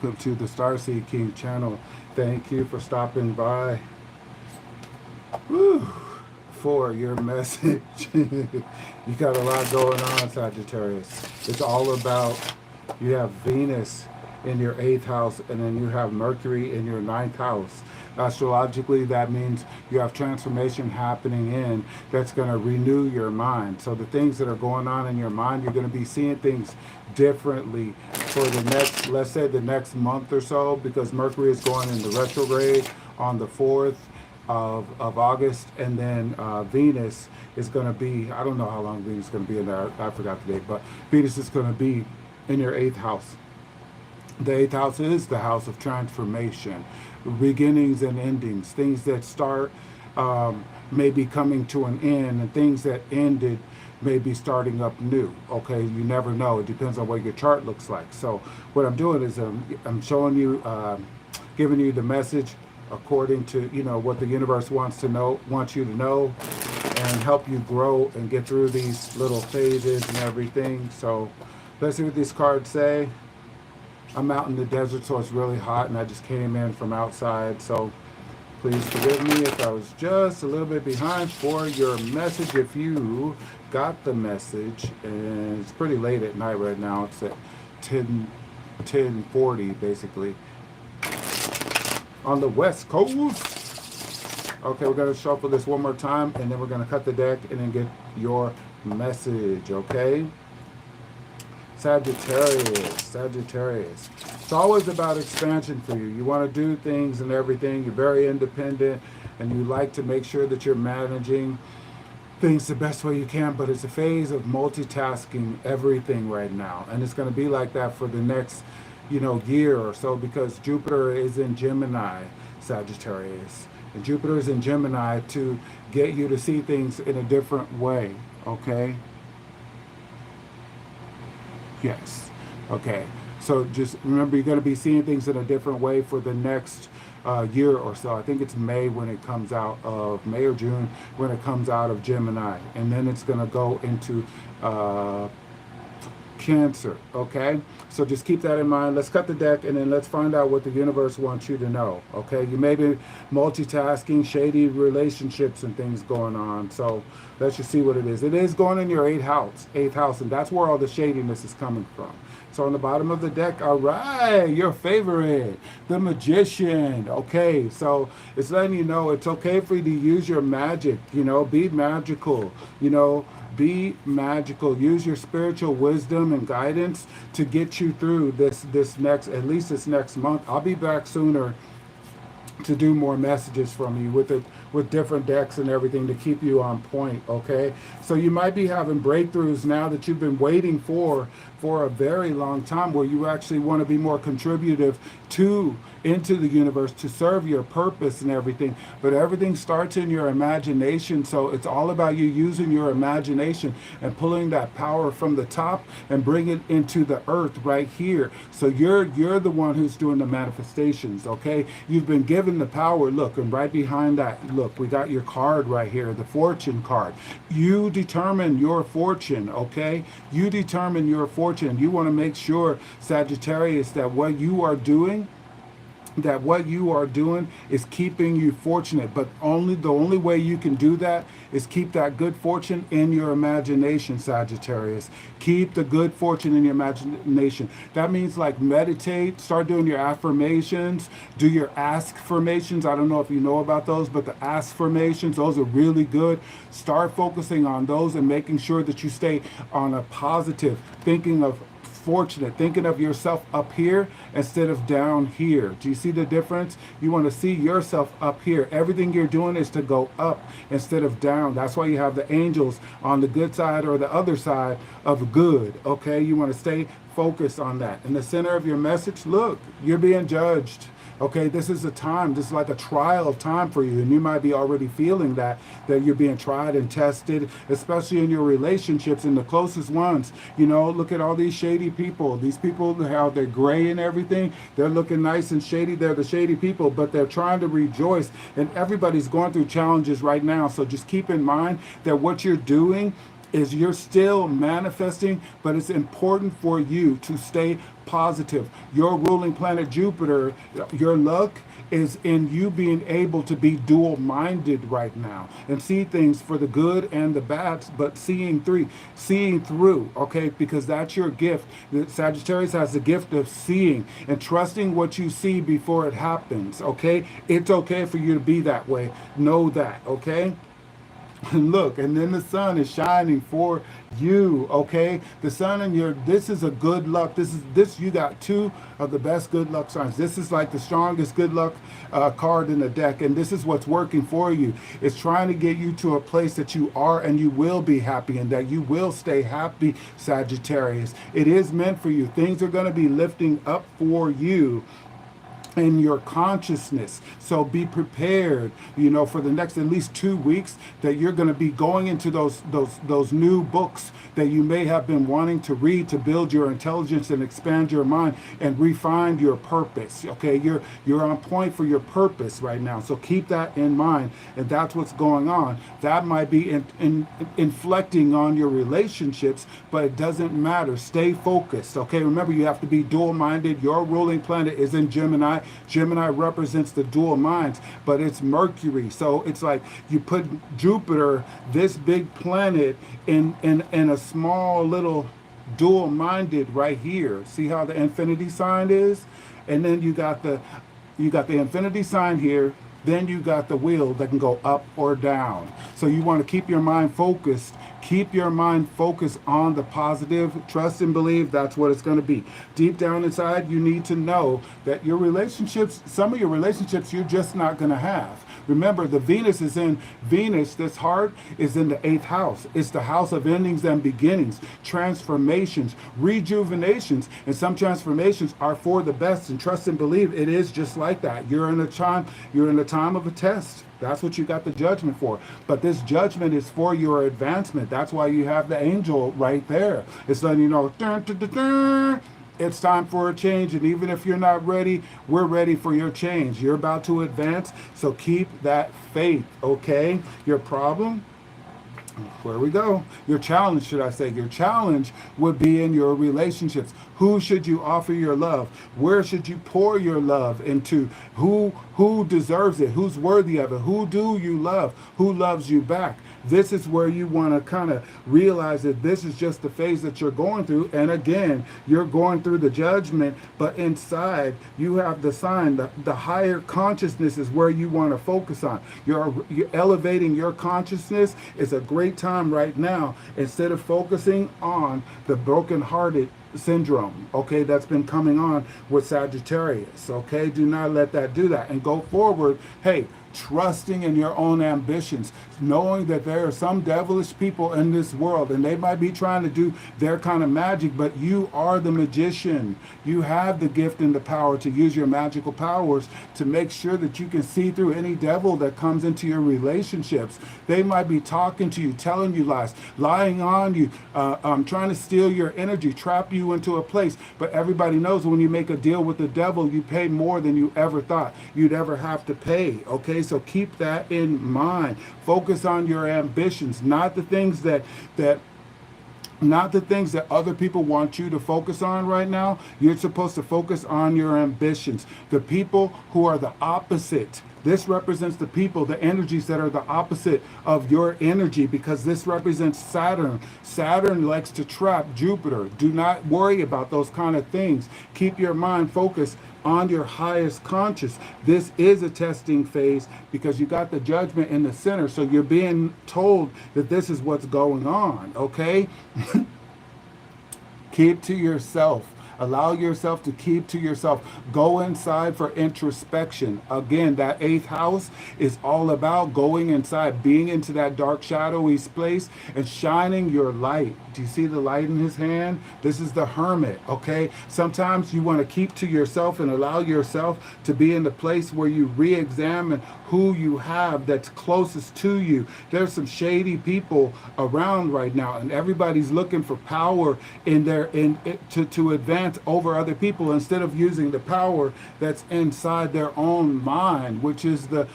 Welcome to the Starseed King channel. Thank you for stopping by. Woo, for your message. You got a lot going on, Sagittarius. It's all about, you have Venus in your 8th house, and then you have Mercury in your 9th house. Astrologically, that means you have transformation happening in that's going to renew your mind. So the things that are going on in your mind, you're going to be seeing things differently for the next, let's say the next month or so, because Mercury is going into retrograde on the 4th of August, and then Venus is going to be, I don't know how long Venus is going to be in there, I forgot the date, but Venus is going to be in your 8th house. The 8th house is the house of transformation, beginnings and endings, things that start maybe coming to an end, and things that ended may be starting up new. Okay, you never know. It depends on what your chart looks like. So what I'm doing is I'm showing you, giving you the message according to, you know, what the universe wants you to know, and help you grow and get through these little phases and everything. So let's see what these cards say. I'm out in the desert, so it's really hot, and I just came in from outside, so please forgive me if I was just a little bit behind for your message. If you got the message, and it's pretty late at night right now, it's at 10:40 basically on the West Coast. Okay, we're going to shuffle this one more time, and then we're going to cut the deck and then get your message, okay? Sagittarius. It's always about expansion for you. You want to do things and everything. You're very independent, and you like to make sure that you're managing things the best way you can, but it's a phase of multitasking everything right now. And it's going to be like that for the next, you know, year or so, because Jupiter is in Gemini, Sagittarius. And Jupiter is in Gemini to get you to see things in a different way, okay? Yes. Okay. So just remember, you're going to be seeing things in a different way for the next year or so. I think it's May when it comes out of, May or June when it comes out of Gemini. And then it's going to go into Cancer. Okay. So just keep that in mind. Let's cut the deck, and then let's find out what the universe wants you to know. Okay. You may be multitasking, shady relationships and things going on. So let's just see what it is. It is going in your 8th house, and that's where all the shadiness is coming from. So on the bottom of the deck, all right, your favorite, the Magician. Okay, so it's letting you know it's okay for you to use your magic, you know, be magical, you know, be magical. Use your spiritual wisdom and guidance to get you through this next, at least this next month. I'll be back sooner to do more messages from you with different decks and everything to keep you on point, okay? So you might be having breakthroughs now that you've been waiting for a very long time, where you actually want to be more contributive into the universe to serve your purpose and everything. But everything starts in your imagination, so it's all about you using your imagination and pulling that power from the top and bring it into the earth right here. So you're the one who's doing the manifestations, okay? You've been given the power. Look, and right behind that, look, we got your card right here, the fortune card. You determine your fortune, okay? You determine your fortune. You want to make sure, Sagittarius, that what you are doing is keeping you fortunate. But the only way you can do that is keep that good fortune in your imagination, Sagittarius. Keep the good fortune in your imagination. That means, like, meditate, start doing your affirmations, do your ask-formations. I don't know if you know about those, but the ask-formations, those are really good. Start focusing on those and making sure that you stay on a positive, thinking of fortunate, thinking of yourself up here instead of down here. Do you see the difference? You want to see yourself up here. Everything you're doing is to go up instead of down. That's why you have the angels on the good side or the other side of good, okay? You want to stay focused on that. In the center of your message, look, you're being judged. Okay, this is a time, this is like a trial of time for you, and you might be already feeling that you're being tried and tested, especially in your relationships and the closest ones. You know, look at all these shady people. These people, how they're gray and everything, they're looking nice and shady. They're the shady people, but they're trying to rejoice, and everybody's going through challenges right now. So just keep in mind that what you're doing is you're still manifesting, but it's important for you to stay positive. Your ruling planet Jupiter, your luck is in you being able to be dual-minded right now and see things for the good and the bad, but seeing through, okay? Because that's your gift. The Sagittarius has the gift of seeing and trusting what you see before it happens, okay? It's okay for you to be that way. Know that, okay? And look, and then the sun is shining for you, okay? The sun and this is a good luck. You got two of the best good luck signs. This is like the strongest good luck card in the deck, and this is what's working for you. It's trying to get you to a place that you are and you will be happy and that you will stay happy, Sagittarius. It is meant for you. Things are going to be lifting up for you in your consciousness. So be prepared, for the next at least 2 weeks that you're going to be going into those new books that you may have been wanting to read to build your intelligence and expand your mind and refine your purpose. Okay, you're on point for your purpose right now. So keep that in mind, and that's what's going on. That might be inflecting on your relationships, but it doesn't matter. Stay focused. Okay, remember, you have to be dual-minded. Your ruling planet is in Gemini. Gemini represents the dual minds, but it's Mercury. So it's like you put Jupiter, this big planet, in a small little dual-minded right here. See how the infinity sign is? And then you got the infinity sign here. Then you got the wheel that can go up or down. So you want to keep your mind focused. Keep your mind focused on the positive. Trust and believe that's what it's going to be. Deep down inside, you need to know that your relationships, some of your relationships, you're just not going to have. Remember, the Venus is in Venus. This heart is in the 8th house. It's the house of endings and beginnings, transformations, rejuvenations, and some transformations are for the best. And trust and believe it is just like that. You're in a time of a test. That's what you got the judgment for. But this judgment is for your advancement. That's why you have the angel right there. It's letting you know, dun, dun, dun, dun. It's time for a change, and even if you're not ready, we're ready for your change. You're about to advance, so keep that faith, okay? Your problem? Where we go. Your challenge, should I say. Your challenge would be in your relationships. Who should you offer your love? Where should you pour your love into? Who deserves it? Who's worthy of it? Who do you love? Who loves you back? This is where you want to kind of realize that this is just the phase that you're going through. And again, you're going through the judgment, but inside you have the sign. The higher consciousness is where you want to focus on. You're elevating your consciousness. Is a great time right now, instead of focusing on the brokenhearted syndrome, okay, that's been coming on with Sagittarius, okay? Do not let that do that, and go forward. Hey, trusting in your own ambitions, knowing that there are some devilish people in this world and they might be trying to do their kind of magic, but you are the magician. You have the gift and the power to use your magical powers to make sure that you can see through any devil that comes into your relationships. They might be talking to you, telling you lies, lying on you, trying to steal your energy, trap you into a place. But everybody knows when you make a deal with the devil, you pay more than you ever thought you'd ever have to pay, okay? So keep that in mind. Focus on your ambitions, not the things that other people want you to focus on right now. You're supposed to focus on your ambitions. The people who are the opposite. This represents the people, the energies that are the opposite of your energy, because this represents Saturn. Saturn likes to trap Jupiter. Do not worry about those kind of things. Keep your mind focused on your highest conscious. This is a testing phase because you got the judgment in the center. So you're being told that this is what's going on, okay? Keep to yourself. Allow yourself to keep to yourself. Go inside for introspection. Again, that 8th house is all about going inside, being into that dark, shadowy place and shining your light. Do you see the light in his hand? This is the hermit, okay? Sometimes you want to keep to yourself and allow yourself to be in the place where you re-examine who you have that's closest to you. There's some shady people around right now, and everybody's looking for power to advance over other people instead of using the power that's inside their own mind, which is the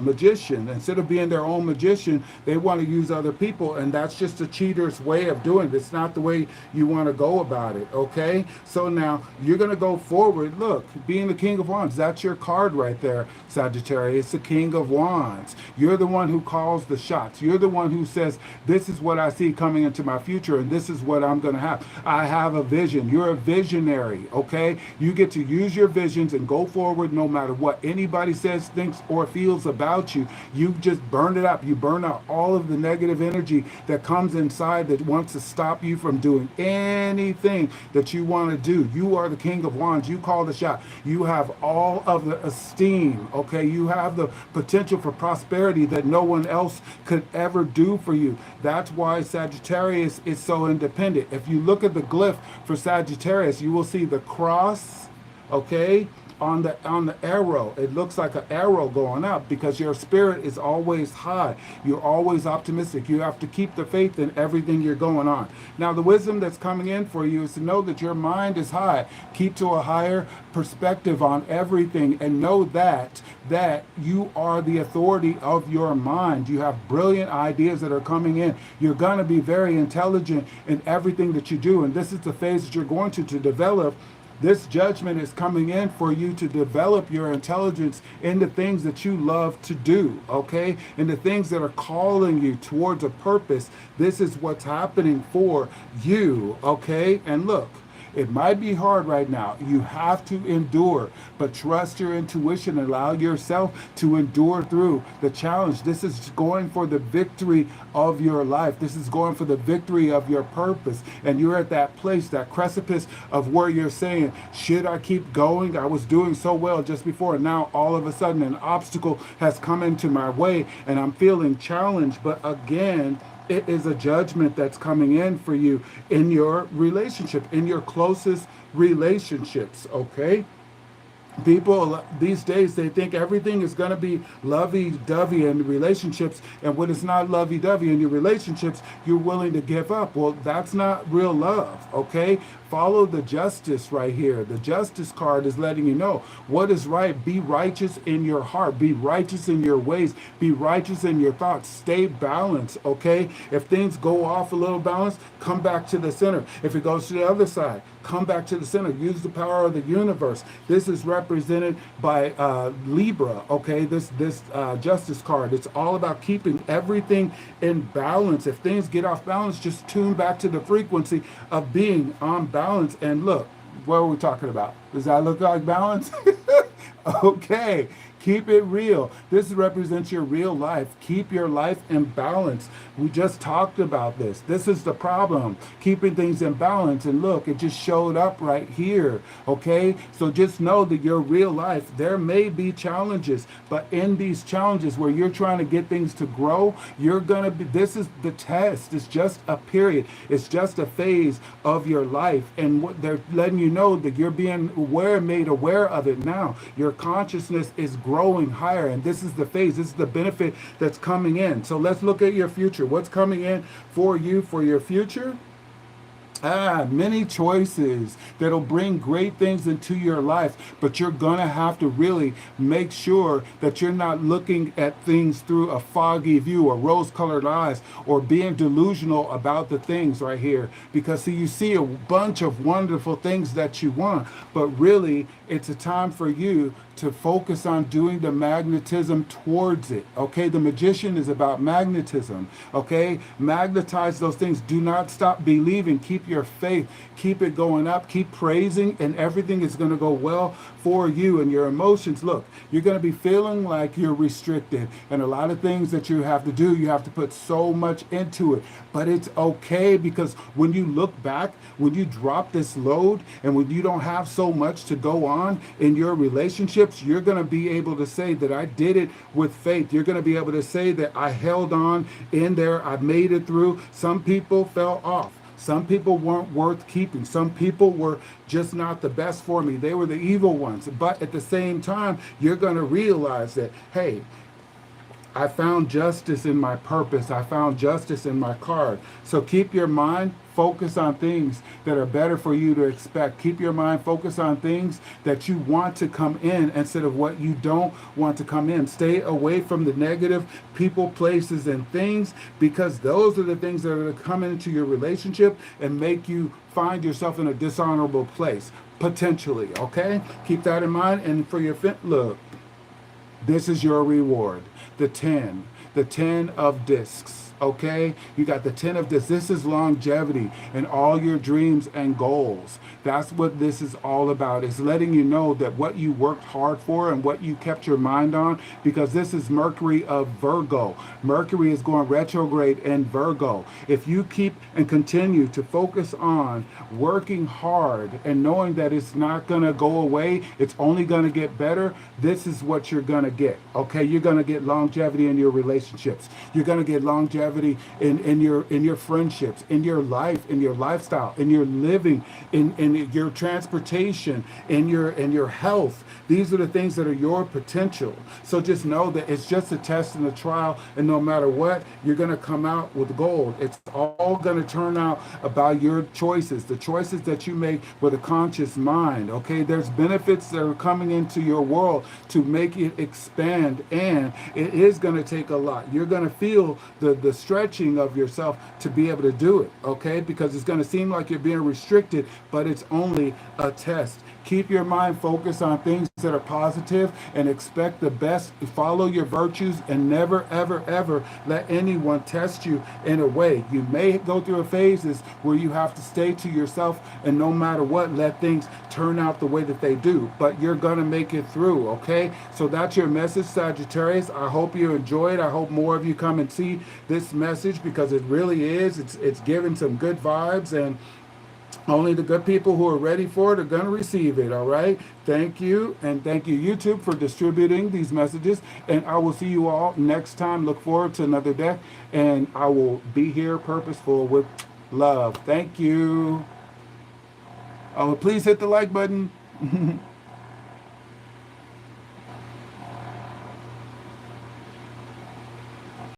magician. Instead of being their own magician, they want to use other people, and that's just a cheater's way way of doing it. It's not the way you want to go about it, okay? So now you're going to go forward. Look, being the King of Wands, that's your card right there, Sagittarius. It's the King of Wands. You're the one who calls the shots. You're the one who says, this is what I see coming into my future, and this is what I'm going to have. I have a vision. You're a visionary, okay? You get to use your visions and go forward no matter what anybody says, thinks, or feels about you. You just burn it up. You burn out all of the negative energy that comes inside that wants to stop you from doing anything that you want to do. You are the King of Wands. You call the shot. You have all of the esteem, okay? You have the potential for prosperity that no one else could ever do for you. That's why Sagittarius is so independent. If you look at the glyph for Sagittarius, you will see the cross, okay, on the arrow. It looks like an arrow going up because your spirit is always high. You're always optimistic. You have to keep the faith in everything you're going on. Now, the wisdom that's coming in for you is to know that your mind is high. Keep to a higher perspective on everything and know that you are the authority of your mind. You have brilliant ideas that are coming in. You're going to be very intelligent in everything that you do, and this is the phase that you're going to develop. This judgment is coming in for you to develop your intelligence in the things that you love to do, okay? In the things that are calling you towards a purpose. This is what's happening for you, okay? And look, it might be hard right now. You have to endure, but trust your intuition. Allow yourself to endure through the challenge. This is going for the victory of your life. This is going for the victory of your purpose. And you're at that place, that precipice of where you're saying, should I keep going? I was doing so well just before, and now all of a sudden an obstacle has come into my way and I'm feeling challenged. But again, it is a judgment that's coming in for you in your relationship, in your closest relationships, okay? People these days, they think everything is going to be lovey-dovey in relationships, and when it's not lovey-dovey in your relationships, you're willing to give up. Well, that's not real love, okay? Follow the justice right here. The justice card is letting you know what is right. Be righteous in your heart. Be righteous in your ways. Be righteous in your thoughts. Stay balanced, okay? If things go off a little balance, come back to the center. If it goes to the other side, come back to the center. Use the power of the universe. This is represented by Libra, okay? This justice card. It's all about keeping everything in balance. If things get off balance, just tune back to the frequency of being on balance. And look, what are we talking about? Does that look like balance? Okay. Keep it real. This represents your real life. Keep your life in balance. We just talked about this. This is the problem. Keeping things in balance. And look, it just showed up right here. Okay? So just know that your real life, there may be challenges, but in these challenges where you're trying to get things to grow, you're going to be, this is the test. It's just a period. It's just a phase of your life. And what they're letting you know that you're being made aware of it now. Your consciousness is growing higher, and this is the phase. This is the benefit that's coming in. So let's look at your future. What's coming in for you for your future? Many choices that'll bring great things into your life, but you're gonna have to really make sure that you're not looking at things through a foggy view or rose-colored eyes or being delusional about the things right here. Because see, you see a bunch of wonderful things that you want, but really it's a time for you to focus on doing the magnetism towards it, okay? The magician is about magnetism, okay? Magnetize those things. Do not stop believing. Keep your faith. Keep it going up. Keep praising, and everything is going to go well for you. And your emotions, look, you're going to be feeling like you're restricted, and a lot of things that you have to do, you have to put so much into it. But it's okay, because when you look back, when you drop this load, and when you don't have so much to go on in your relationship, you're going to be able to say that I did it with faith. You're going to be able to say that I held on in there. I made it through. Some people fell off. Some people weren't worth keeping. Some people were just not the best for me. They were the evil ones. But at the same time, you're going to realize that, hey, I found justice in my purpose. I found justice in my card. So keep your mind focused on things that are better for you to expect. Keep your mind focused on things that you want to come in instead of what you don't want to come in. Stay away from the negative people, places, and things, because those are the things that are going to come into your relationship and make you find yourself in a dishonorable place, potentially, okay? Keep that in mind. And for your look, this is your reward. The 10 of discs, okay? You got the 10 of discs. This is longevity and all your dreams and goals. That's what this is all about. It's letting you know that what you worked hard for and what you kept your mind on, because this is Mercury of Virgo. Mercury is going retrograde in Virgo. If you keep and continue to focus on working hard and knowing that it's not going to go away, it's only going to get better, this is what you're going to get, okay? You're going to get longevity in your relationships. You're going to get longevity in your friendships, in your life, in your lifestyle, in your living, in your transportation, in your health. These are the things that are your potential. So just know that it's just a test and a trial, and no matter what, you're going to come out with gold. It's all going to turn out about your choices, the choices that you make with a conscious mind, okay? There's benefits that are coming into your world to make it expand, and it is going to take a lot. You're going to feel the stretching of yourself to be able to do it, okay? Because it's going to seem like you're being restricted, but it's only a test. Keep your mind focused on things that are positive and expect the best. Follow your virtues and never, ever, ever let anyone test you in a way. You may go through phases where you have to stay to yourself, and no matter what, let things turn out the way that they do. But you're going to make it through, okay? So that's your message, Sagittarius. I hope you enjoy it. I hope more of you come and see this message, because it really is. It's giving some good vibes, and only the good people who are ready for it are going to receive it, all right? Thank you, and thank you, YouTube, for distributing these messages. And I will see you all next time. Look forward to another deck, and I will be here purposeful with love. Thank you. Oh, please hit the like button.